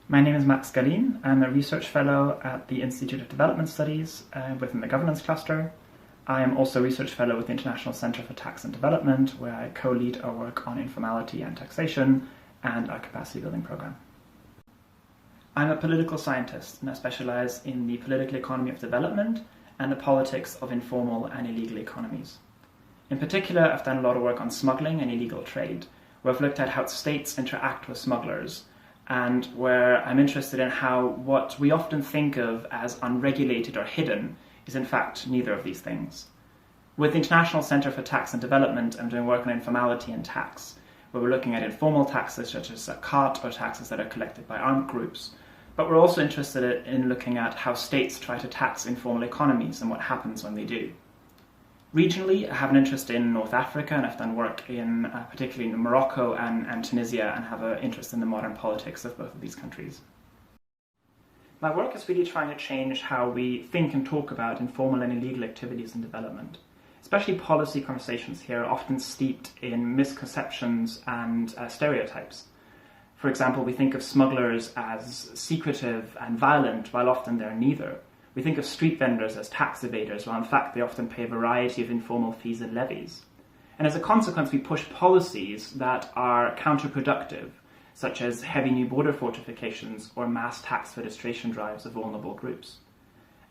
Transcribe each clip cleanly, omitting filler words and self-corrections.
My name is Gallien. I'm a research fellow at the Institute of Development Studies within the governance cluster. I am also a research fellow with the International Center for Tax and Development, where I co-lead our work on informality and taxation and our capacity building program. I'm a political scientist, and I specialize in the political economy of development and the politics of informal and illegal economies. In particular, I've done a lot of work on smuggling and illegal trade, where I've looked at how states interact with smugglers, and where I'm interested in how what we often think of as unregulated or hidden is in fact neither of these things. With the International Center for Tax and Development, I'm doing work on informality and tax, where we're looking at informal taxes such as zakat or taxes that are collected by armed groups. But we're also interested in looking at how states try to tax informal economies and what happens when they do. Regionally, I have an interest in North Africa, and I've done work in particularly in Morocco and Tunisia, and have an interest in the modern politics of both of these countries. My work is really trying to change how we think and talk about informal and illegal activities in development. Especially policy conversations here are often steeped in misconceptions and stereotypes. For example, we think of smugglers as secretive and violent, while often they're neither. We think of street vendors as tax evaders, while in fact they often pay a variety of informal fees and levies. And as a consequence, we push policies that are counterproductive, such as heavy new border fortifications or mass tax registration drives of vulnerable groups.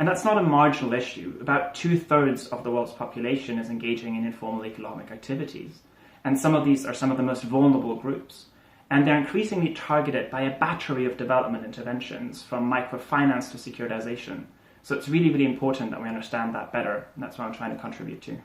And that's not a marginal issue. About 2/3 of the world's population is engaging in informal economic activities. And some of these are some of the most vulnerable groups. And they're increasingly targeted by a battery of development interventions, from microfinance to securitization. So it's really, really important that we understand that better, and that's what I'm trying to contribute to.